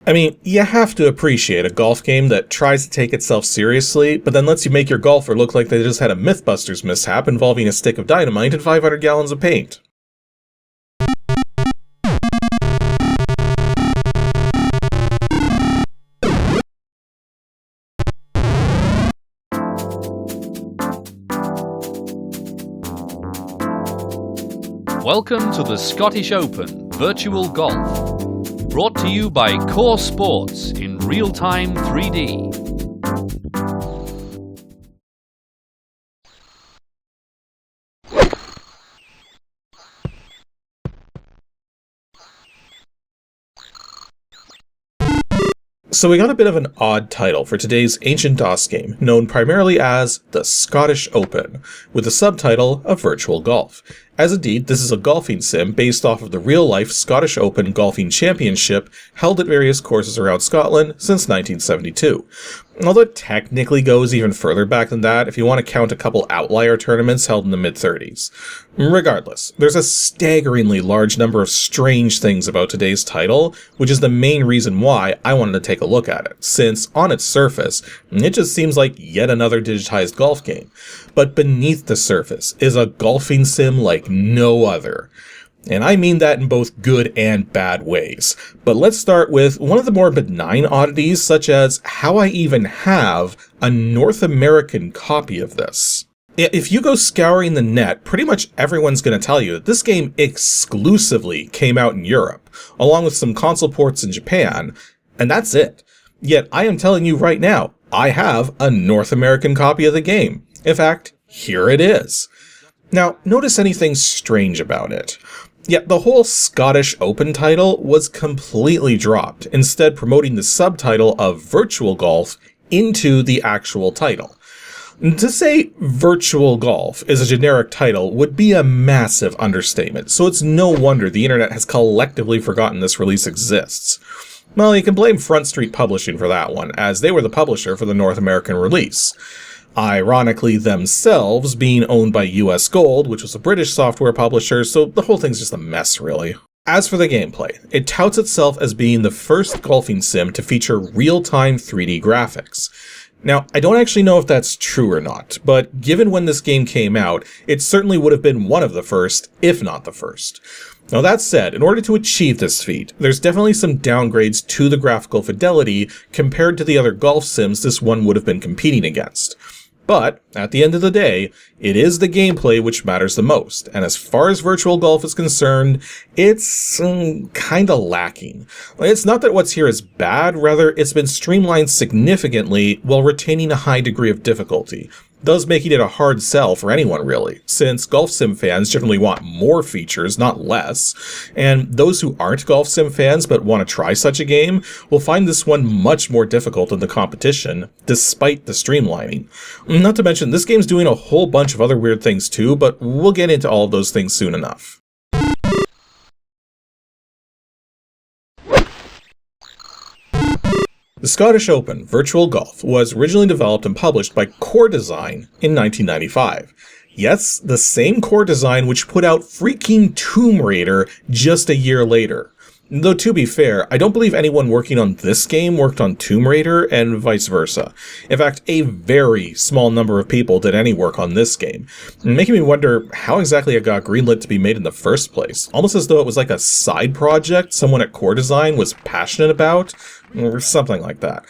I mean, you have to appreciate a golf game that tries to take itself seriously, but then lets you make your golfer look like they just had a Mythbusters mishap involving a stick of dynamite and 500 gallons of paint. Welcome to the Scottish Open Virtual Golf, brought to you by Core Sports in real-time 3D. So we got a bit of an odd title for today's ancient DOS game, known primarily as the Scottish Open, with the subtitle of Virtual Golf. As indeed, this is a golfing sim based off of the real-life Scottish Open Golfing Championship held at various courses around Scotland since 1972. Although it technically goes even further back than that if you want to count a couple outlier tournaments held in the mid-30s. Regardless, there's a staggeringly large number of strange things about today's title, which is the main reason why I wanted to take a look at it, since on its surface, it just seems like yet another digitized golf game. But beneath the surface is a golfing sim like no other. And I mean that in both good and bad ways. But let's start with one of the more benign oddities, such as how I even have a North American copy of this. If you go scouring the net, pretty much everyone's going to tell you that this game exclusively came out in Europe, along with some console ports in Japan, and that's it. Yet I am telling you right now, I have a North American copy of the game. In fact, here it is. Now, notice anything strange about it. Yet the whole Scottish Open title was completely dropped, instead promoting the subtitle of Virtual Golf into the actual title. To say Virtual Golf is a generic title would be a massive understatement, so it's no wonder the internet has collectively forgotten this release exists. Well, you can blame Front Street Publishing for that one, as they were the publisher for the North American release. Ironically themselves being owned by US Gold, which was a British software publisher, so the whole thing's just a mess, really. As for the gameplay, it touts itself as being the first golfing sim to feature real-time 3D graphics. Now, I don't actually know if that's true or not, but given when this game came out, it certainly would have been one of the first, if not the first. Now that said, in order to achieve this feat, there's definitely some downgrades to the graphical fidelity compared to the other golf sims this one would have been competing against. But, at the end of the day, it is the gameplay which matters the most, and as far as Virtual Golf is concerned, it's kinda lacking. It's not that what's here is bad, rather it's been streamlined significantly while retaining a high degree of difficulty, thus making it a hard sell for anyone really, since golf sim fans generally want more features, not less, and those who aren't golf sim fans but want to try such a game will find this one much more difficult than the competition, despite the streamlining. Not to mention, this game's doing a whole bunch of other weird things too, but we'll get into all of those things soon enough. The Scottish Open Virtual Golf was originally developed and published by Core Design in 1995. Yes, the same Core Design which put out freaking Tomb Raider just a year later. Though to be fair, I don't believe anyone working on this game worked on Tomb Raider and vice versa. In fact, a very small number of people did any work on this game, making me wonder how exactly it got greenlit to be made in the first place, almost as though it was like a side project someone at Core Design was passionate about, or something like that.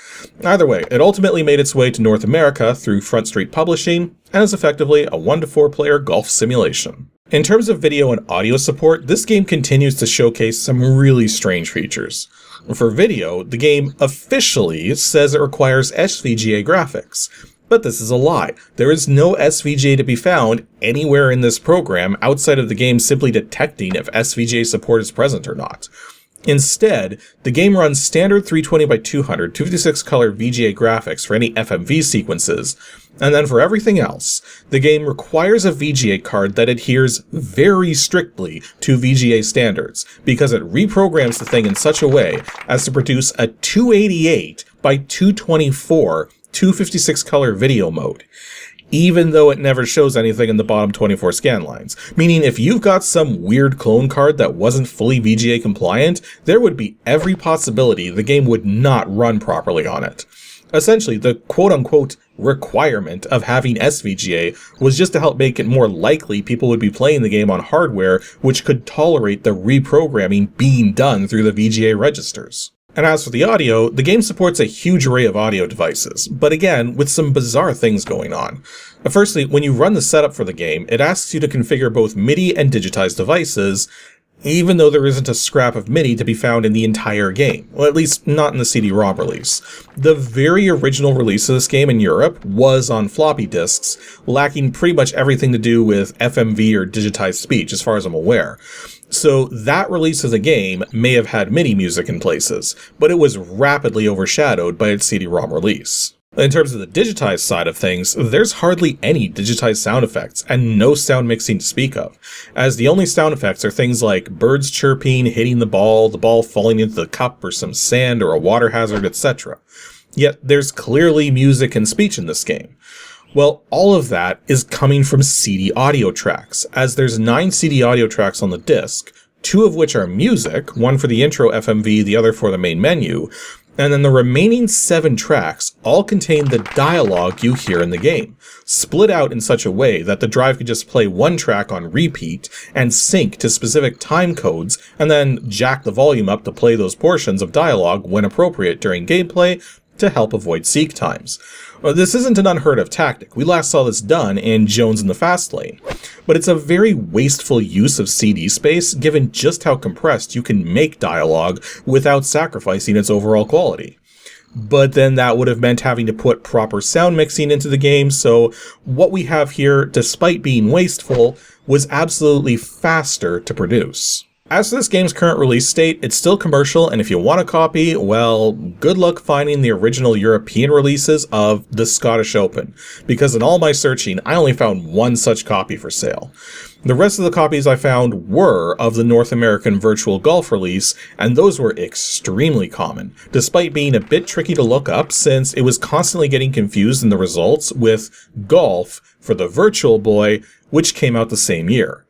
Either way, it ultimately made its way to North America through Front Street Publishing, and is effectively a 1 to 4 player golf simulation. In terms of video and audio support, this game continues to showcase some really strange features. For video, the game officially says it requires SVGA graphics. But this is a lie. There is no SVGA to be found anywhere in this program outside of the game simply detecting if SVGA support is present or not. Instead, the game runs standard 320x200 256 color VGA graphics for any FMV sequences, and then for everything else, the game requires a VGA card that adheres very strictly to VGA standards, because it reprograms the thing in such a way as to produce a 288 by 224 256 color video mode. even though it never shows anything in the bottom 24 scan lines. Meaning if you've got some weird clone card that wasn't fully VGA compliant, there would be every possibility the game would not run properly on it. Essentially, the quote-unquote requirement of having SVGA was just to help make it more likely people would be playing the game on hardware which could tolerate the reprogramming being done through the VGA registers. And as for the audio, the game supports a huge array of audio devices, but again, with some bizarre things going on. Firstly, when you run the setup for the game, it asks you to configure both MIDI and digitized devices, even though there isn't a scrap of MIDI to be found in the entire game. Well, at least not in the CD-ROM release. The very original release of this game in Europe was on floppy disks, lacking pretty much everything to do with FMV or digitized speech, as far as I'm aware. So that release of the game may have had MIDI music in places, but it was rapidly overshadowed by its CD-ROM release. In terms of the digitized side of things, there's hardly any digitized sound effects, and no sound mixing to speak of, as the only sound effects are things like birds chirping, hitting the ball falling into the cup or some sand or a water hazard, etc. Yet there's clearly music and speech in this game. Well, all of that is coming from CD audio tracks, as there's 9 CD audio tracks on the disc, 2 of which are music, one for the intro FMV, the other for the main menu, and then the remaining 7 tracks all contain the dialogue you hear in the game, split out in such a way that the drive could just play one track on repeat and sync to specific time codes, and then jack the volume up to play those portions of dialogue when appropriate during gameplay to help avoid seek times. This isn't an unheard of tactic. We last saw this done in Jones in the Fast Lane. But it's a very wasteful use of CD space given just how compressed you can make dialogue without sacrificing its overall quality. But then that would have meant having to put proper sound mixing into the game, so what we have here, despite being wasteful, was absolutely faster to produce. As for this game's current release state, it's still commercial, and if you want a copy, well, good luck finding the original European releases of the Scottish Open, because in all my searching, I only found one such copy for sale. The rest of the copies I found were of the North American Virtual Golf release, and those were extremely common, despite being a bit tricky to look up since it was constantly getting confused in the results with Golf for the Virtual Boy, which came out the same year.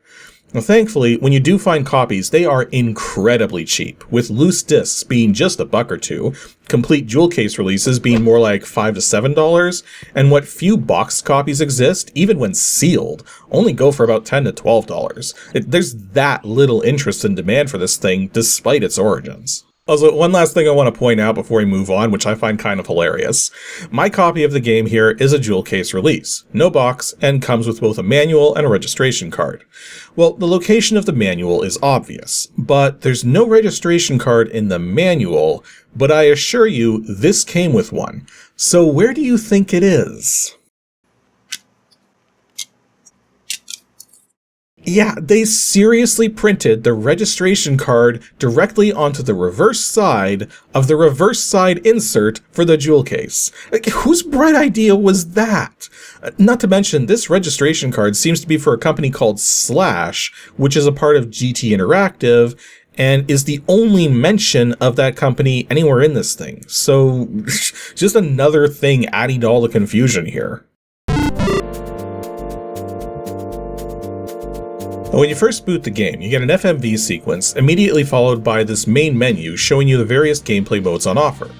Now, thankfully, when you do find copies, they are incredibly cheap, with loose discs being just $1 or $2, complete jewel case releases being more like $5 to $7, and what few boxed copies exist, even when sealed, only go for about $10 to $12. There's that little interest and demand for this thing, despite its origins. Also, one last thing I want to point out before we move on, which I find kind of hilarious. My copy of the game here is a jewel case release, no box, and comes with both a manual and a registration card. Well, the location of the manual is obvious, but there's no registration card in the manual, but I assure you this came with one. So where do you think it is? Yeah, they seriously printed the registration card directly onto the reverse side of the reverse side insert for the jewel case. Like, whose bright idea was that? Not to mention, this registration card seems to be for a company called Slash, which is a part of GT Interactive, and is the only mention of that company anywhere in this thing. So, just another thing adding to all the confusion here. When you first boot the game, you get an FMV sequence, immediately followed by this main menu showing you the various gameplay modes on offer.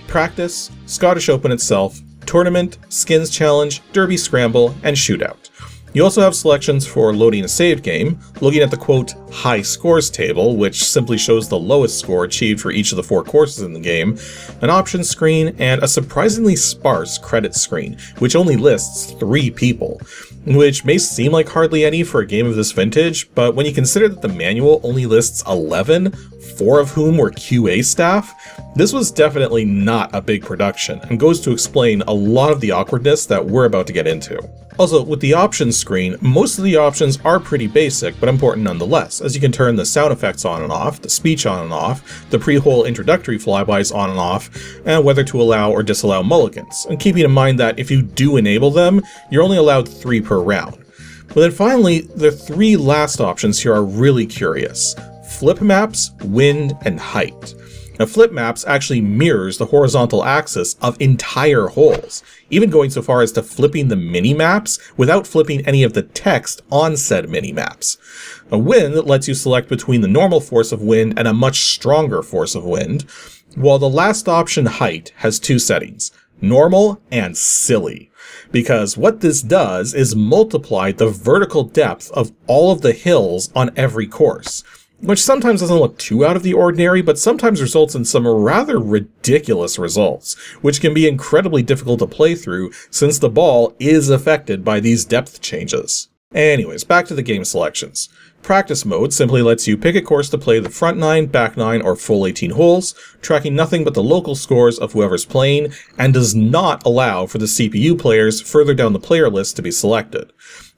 Practice, Scottish Open itself, Tournament, Skins Challenge, Derby Scramble, and Shootout. You also have selections for loading a saved game, looking at the quote high scores table, which simply shows the lowest score achieved for each of the 4 courses in the game, an options screen, and a surprisingly sparse credits screen, which only lists 3 people. Which may seem like hardly any for a game of this vintage, but when you consider that the manual only lists 11, 4 of whom were QA staff, this was definitely not a big production, and goes to explain a lot of the awkwardness that we're about to get into. Also, with the options screen, most of the options are pretty basic, but important nonetheless, as you can turn the sound effects on and off, the speech on and off, the pre-hole introductory flybys on and off, and whether to allow or disallow mulligans, and keeping in mind that if you do enable them, you're only allowed 3 per round. But then finally, the 3 last options here are really curious: flip maps, wind, and height. Now, flip maps actually mirrors the horizontal axis of entire holes, even going so far as to flipping the mini-maps without flipping any of the text on said mini-maps. A wind lets you select between the normal force of wind and a much stronger force of wind, while the last option, height, has two settings, normal and silly. Because what this does is multiply the vertical depth of all of the hills on every course, which sometimes doesn't look too out of the ordinary, but sometimes results in some rather ridiculous results, which can be incredibly difficult to play through since the ball is affected by these depth changes. Anyways, back to the game selections. Practice mode simply lets you pick a course to play the front 9, back 9, or full 18 holes, tracking nothing but the local scores of whoever's playing, and does not allow for the CPU players further down the player list to be selected.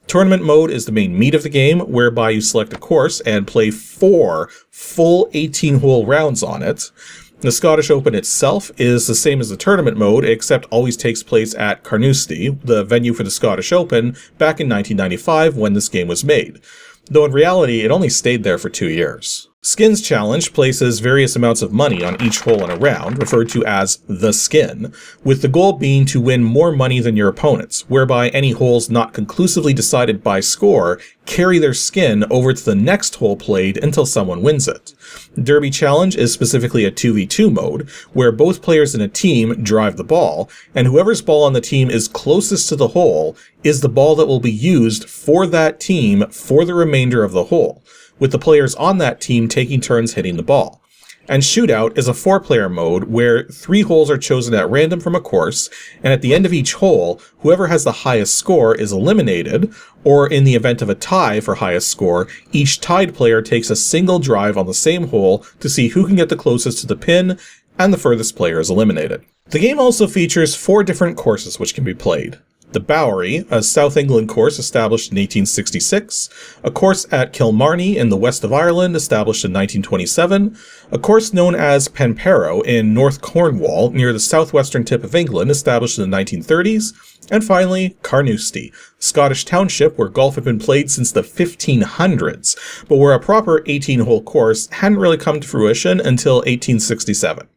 Tournament mode is the main meat of the game, whereby you select a course and play 4 full 18-hole rounds on it. The Scottish Open itself is the same as the tournament mode, except always takes place at Carnoustie, the venue for the Scottish Open, back in 1995 when this game was made. Though in reality, it only stayed there for 2 years. Skins Challenge places various amounts of money on each hole in a round, referred to as the skin, with the goal being to win more money than your opponents, whereby any holes not conclusively decided by score carry their skin over to the next hole played until someone wins it. Derby Challenge is specifically a 2v2 mode, where both players in a team drive the ball, and whoever's ball on the team is closest to the hole is the ball that will be used for that team for the remainder of the hole, with the players on that team taking turns hitting the ball. And Shootout is a 4-player mode where 3 holes are chosen at random from a course, and at the end of each hole, whoever has the highest score is eliminated, or in the event of a tie for highest score, each tied player takes a single drive on the same hole to see who can get the closest to the pin, and the furthest player is eliminated. The game also features 4 different courses which can be played. The Bowery, a South England course established in 1866, a course at Kilmarnie in the west of Ireland established in 1927, a course known as Penperrow in North Cornwall near the southwestern tip of England established in the 1930s, and finally Carnoustie, a Scottish township where golf had been played since the 1500s, but where a proper 18-hole course hadn't really come to fruition until 1867.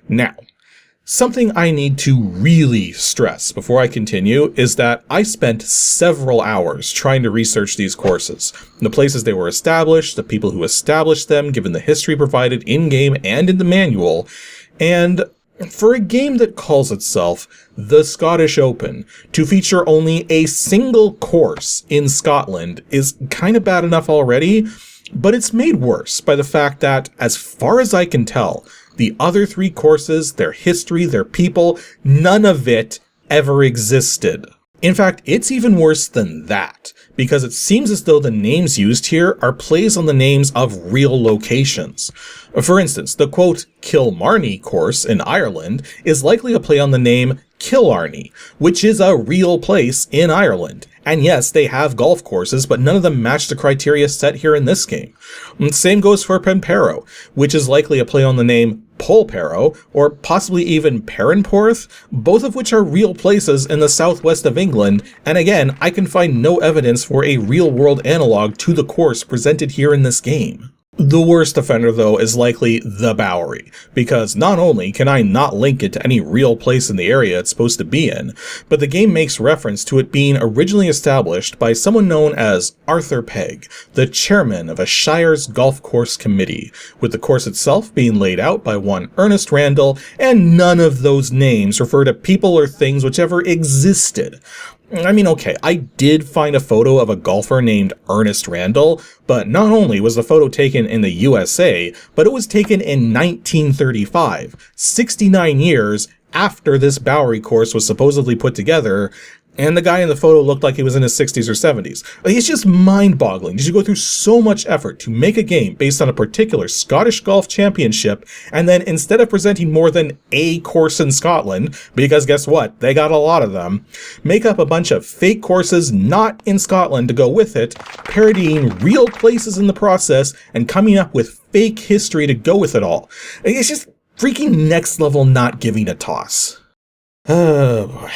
Now, something I need to really stress before I continue is that I spent several hours trying to research these courses, the places they were established, the people who established them, given the history provided in-game and in the manual, and for a game that calls itself the Scottish Open, to feature only a single course in Scotland is kind of bad enough already, but it's made worse by the fact that, as far as I can tell, the other 3 courses, their history, their people, none of it ever existed. In fact, it's even worse than that, because it seems as though the names used here are plays on the names of real locations. For instance, the quote, Kilmarnie course in Ireland is likely a play on the name Killarney, which is a real place in Ireland. And yes, they have golf courses, but none of them match the criteria set here in this game. And same goes for Penperrow, which is likely a play on the name Polperrow, or possibly even Perranporth, both of which are real places in the southwest of England, and again, I can find no evidence for a real-world analog to the course presented here in this game. The worst offender, though, is likely the Bowery, because not only can I not link it to any real place in the area it's supposed to be in, but the game makes reference to it being originally established by someone known as Arthur Pegg, the chairman of a Shire's golf course committee, with the course itself being laid out by one Ernest Randall, and none of those names refer to people or things which ever existed. I mean, okay, I did find a photo of a golfer named Ernest Randall, but not only was the photo taken in the USA, but it was taken in 1935, 69 years after this Bowery course was supposedly put together, and the guy in the photo looked like he was in his 60s or 70s. It's just mind-boggling. You should go through so much effort to make a game based on a particular Scottish golf championship, and then instead of presenting more than a course in Scotland, because guess what? They got a lot of them, make up a bunch of fake courses not in Scotland to go with it, parodying real places in the process, and coming up with fake history to go with it all. It's just freaking next level not giving a toss. Oh boy.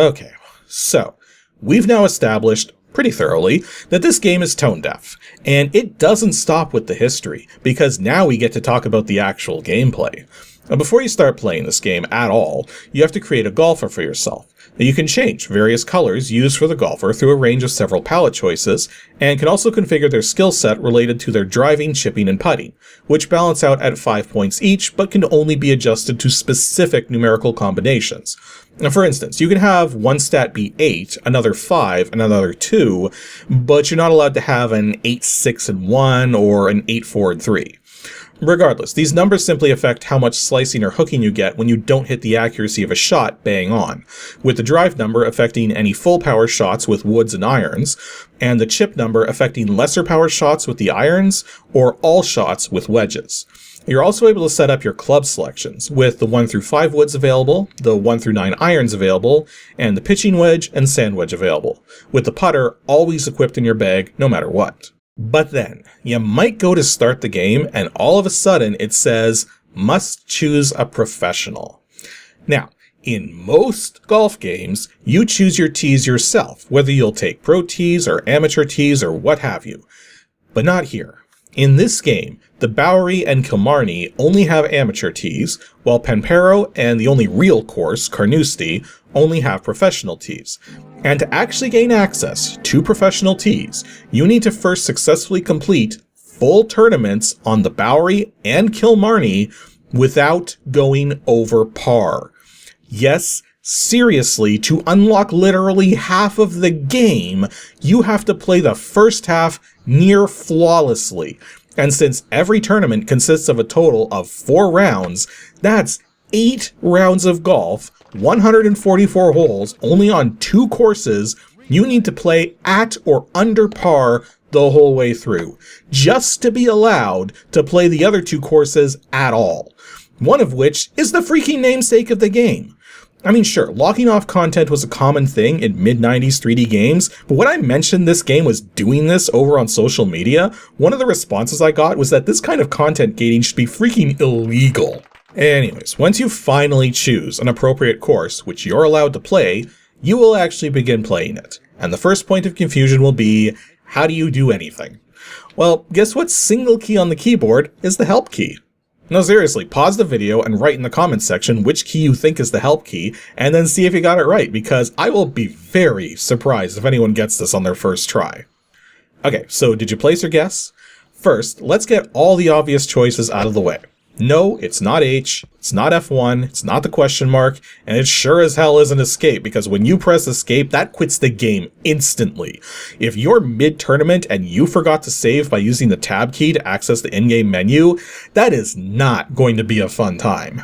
Okay. So, we've now established pretty thoroughly, that this game is tone deaf. And it doesn't stop with the history, because now we get to talk about the actual gameplay. Now, before you start playing this game at all, you have to create a golfer for yourself. Now, you can change various colors used for the golfer through a range of several palette choices, and can also configure their skill set related to their driving, chipping, and putting, which balance out at 5 points each, but can only be adjusted to specific numerical combinations. Now, for instance, you can have one stat be 8, another 5, and another 2, but you're not allowed to have an 8, 6, and 1, or an 8, 4, and 3. Regardless, these numbers simply affect how much slicing or hooking you get when you don't hit the accuracy of a shot bang on, with the drive number affecting any full power shots with woods and irons, and the chip number affecting lesser power shots with the irons, or all shots with wedges. You're also able to set up your club selections, with the 1 through 5 woods available, the 1 through 9 irons available, and the pitching wedge and sand wedge available, with the putter always equipped in your bag no matter what. But then, you might go to start the game and all of a sudden it says, must choose a professional. Now, in most golf games, you choose your tees yourself, whether you'll take pro tees or amateur tees or what have you. But not here. In this game, the Bowery and Kilmarnie only have amateur tees, while Pampero and the only real course, Carnoustie, only have professional tees. And to actually gain access to professional tees, you need to first successfully complete full tournaments on the Bowery and Kilmarnie without going over par. Yes, seriously, to unlock literally half of the game, you have to play the first half near flawlessly. And since every tournament consists of a total of 4 rounds, that's 8 rounds of golf, 144 holes, only on 2 courses. You need to play at or under par the whole way through, just to be allowed to play the other 2 courses at all. One of which is the freaking namesake of the game. I mean, sure, locking off content was a common thing in mid-90s 3D games, but when I mentioned this game was doing this over on social media, one of the responses I got was that this kind of content gating should be freaking illegal. Anyways, once you finally choose an appropriate course, which you're allowed to play, you will actually begin playing it. And the first point of confusion will be, how do you do anything? Well, guess what single key on the keyboard is the help key? No, seriously, pause the video and write in the comments section which key you think is the help key, and then see if you got it right, because I will be very surprised if anyone gets this on their first try. Okay, so did you place your guess? First, let's get all the obvious choices out of the way. No, it's not H, it's not F1, it's not the question mark, and it sure as hell isn't escape, because when you press escape, that quits the game instantly. If you're mid-tournament and you forgot to save by using the tab key to access the in-game menu, that is not going to be a fun time.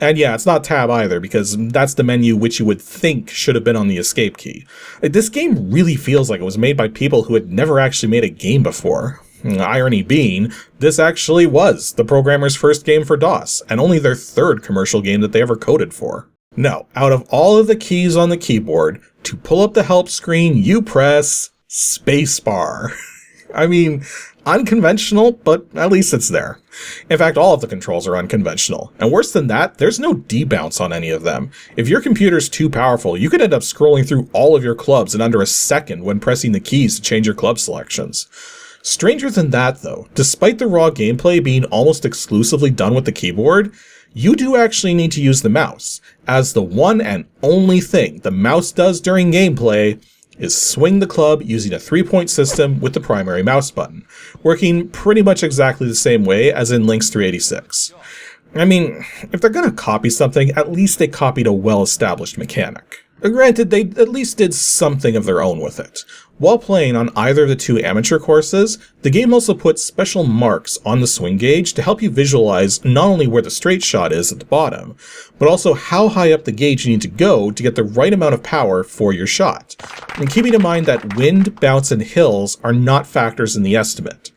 And yeah, it's not tab either, because that's the menu which you would think should have been on the escape key. This game really feels like it was made by people who had never actually made a game before. Irony being, this actually was the programmer's first game for DOS, and only their 3rd commercial game that they ever coded for. No, out of all of the keys on the keyboard, to pull up the help screen, you press spacebar. I mean, unconventional, but at least it's there. In fact, all of the controls are unconventional, and worse than that, there's no debounce on any of them. If your computer's too powerful, you could end up scrolling through all of your clubs in under a second when pressing the keys to change your club selections. Stranger than that, though, despite the raw gameplay being almost exclusively done with the keyboard, you do actually need to use the mouse, as the one and only thing the mouse does during gameplay is swing the club using a 3-point system with the primary mouse button, working pretty much exactly the same way as in Link's 386. I mean, if they're gonna copy something, at least they copied a well-established mechanic. Granted, they at least did something of their own with it. While playing on either of the 2 amateur courses, the game also puts special marks on the swing gauge to help you visualize not only where the straight shot is at the bottom, but also how high up the gauge you need to go to get the right amount of power for your shot. And keeping in mind that wind, bounce, and hills are not factors in the estimate.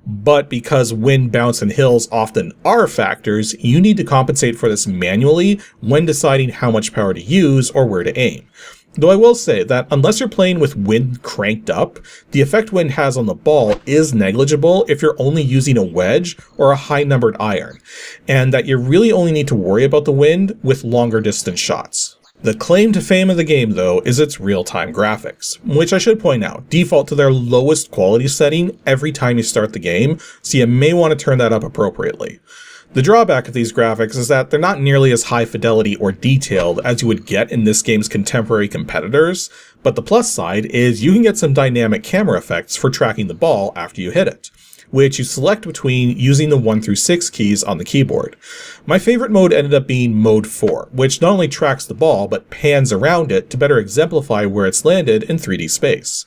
But because wind, bounce, and hills often are factors, you need to compensate for this manually when deciding how much power to use or where to aim. Though I will say that unless you're playing with wind cranked up, the effect wind has on the ball is negligible if you're only using a wedge or a high-numbered iron, and that you really only need to worry about the wind with longer distance shots. The claim to fame of the game, though, is its real-time graphics, which I should point out, default to their lowest quality setting every time you start the game, so you may want to turn that up appropriately. The drawback of these graphics is that they're not nearly as high fidelity or detailed as you would get in this game's contemporary competitors, but the plus side is you can get some dynamic camera effects for tracking the ball after you hit it, which you select between using the 1 through 6 keys on the keyboard. My favorite mode ended up being Mode 4, which not only tracks the ball, but pans around it to better exemplify where it's landed in 3D space.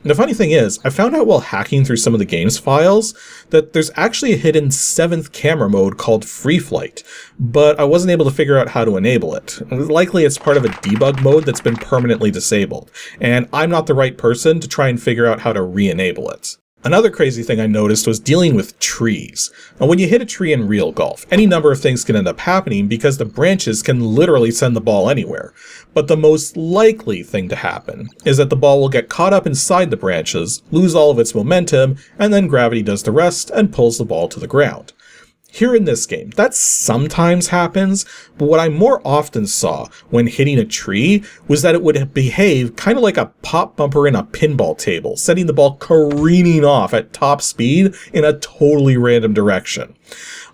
The funny thing is, I found out while hacking through some of the game's files that there's actually a hidden 7th camera mode called Free Flight, but I wasn't able to figure out how to enable it. Likely it's part of a debug mode that's been permanently disabled, and I'm not the right person to try and figure out how to re-enable it. Another crazy thing I noticed was dealing with trees. Now, when you hit a tree in real golf, any number of things can end up happening because the branches can literally send the ball anywhere. But the most likely thing to happen is that the ball will get caught up inside the branches, lose all of its momentum, and then gravity does the rest and pulls the ball to the ground. Here in this game, that sometimes happens, but what I more often saw when hitting a tree was that it would behave kind of like a pop bumper in a pinball table, sending the ball careening off at top speed in a totally random direction.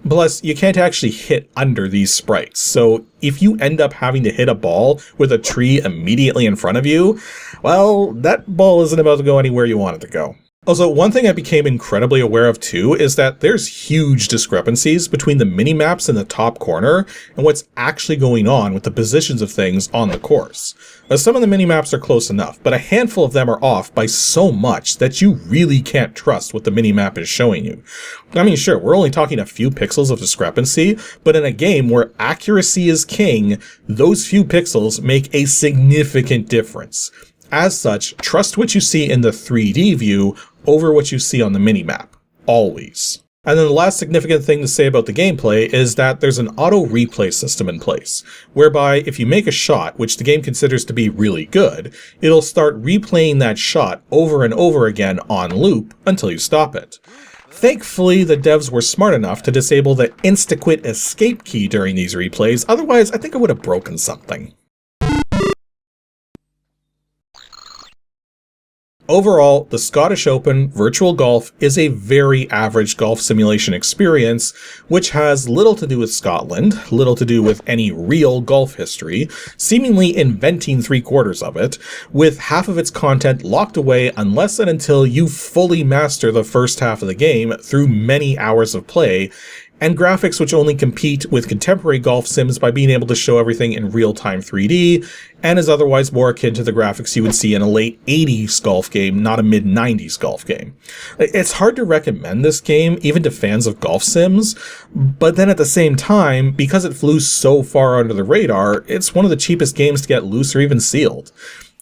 Plus, you can't actually hit under these sprites, so if you end up having to hit a ball with a tree immediately in front of you, well, that ball isn't about to go anywhere you want it to go. Also, one thing I became incredibly aware of too is that there's huge discrepancies between the mini-maps in the top corner and what's actually going on with the positions of things on the course. Now, some of the mini-maps are close enough, but a handful of them are off by so much that you really can't trust what the mini-map is showing you. I mean, sure, we're only talking a few pixels of discrepancy, but in a game where accuracy is king, those few pixels make a significant difference. As such, trust what you see in the 3D view over what you see on the minimap. Always. And then the last significant thing to say about the gameplay is that there's an auto replay system in place, whereby if you make a shot, which the game considers to be really good, it'll start replaying that shot over and over again on loop until you stop it. Thankfully, the devs were smart enough to disable the insta-quit escape key during these replays, otherwise I think I would have broken something. Overall, the Scottish Open Virtual Golf is a very average golf simulation experience, which has little to do with Scotland, little to do with any real golf history, seemingly inventing 3/4 of it, with half of its content locked away unless and until you fully master the first half of the game through many hours of play, and graphics which only compete with contemporary golf sims by being able to show everything in real-time 3D, and is otherwise more akin to the graphics you would see in a late 80s golf game, not a mid-90s golf game. It's hard to recommend this game, even to fans of golf sims, but then at the same time, because it flew so far under the radar, it's one of the cheapest games to get loose or even sealed.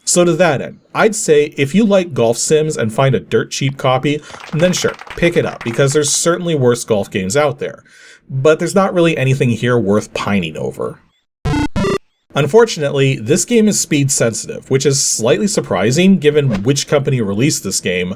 So to that end, I'd say if you like golf sims and find a dirt cheap copy, then sure, pick it up, because there's certainly worse golf games out there. But there's not really anything here worth pining over. Unfortunately, this game is speed sensitive, which is slightly surprising given which company released this game,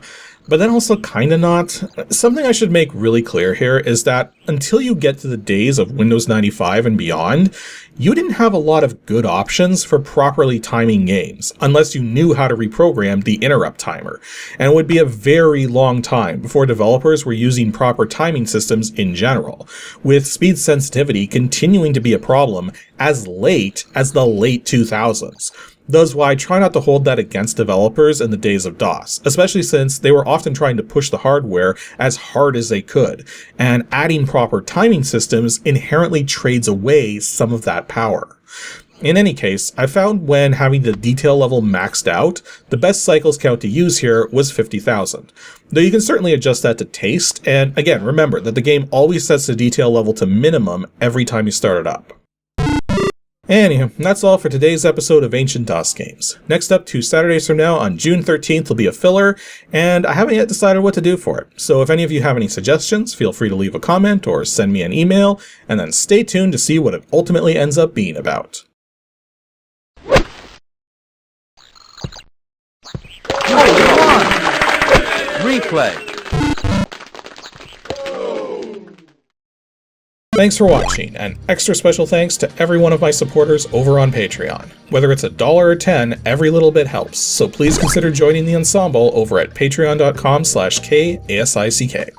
but then also kinda not. Something I should make really clear here is that until you get to the days of Windows 95 and beyond, you didn't have a lot of good options for properly timing games, unless you knew how to reprogram the interrupt timer, and it would be a very long time before developers were using proper timing systems in general, with speed sensitivity continuing to be a problem as late as the late 2000s. Thus why I try not to hold that against developers in the days of DOS, especially since they were often trying to push the hardware as hard as they could, and adding proper timing systems inherently trades away some of that power. In any case, I found when having the detail level maxed out, the best cycles count to use here was 50,000. Though you can certainly adjust that to taste, and again, remember that the game always sets the detail level to minimum every time you start it up. Anywho, that's all for today's episode of Ancient DOS Games. Next up, 2 Saturdays from now, on June 13th, will be a filler, and I haven't yet decided what to do for it. So if any of you have any suggestions, feel free to leave a comment or send me an email, and then stay tuned to see what it ultimately ends up being about. Replay. Thanks for watching, and extra special thanks to every one of my supporters over on Patreon. Whether it's $1 or $10, every little bit helps, so please consider joining the ensemble over at patreon.com/KASICK.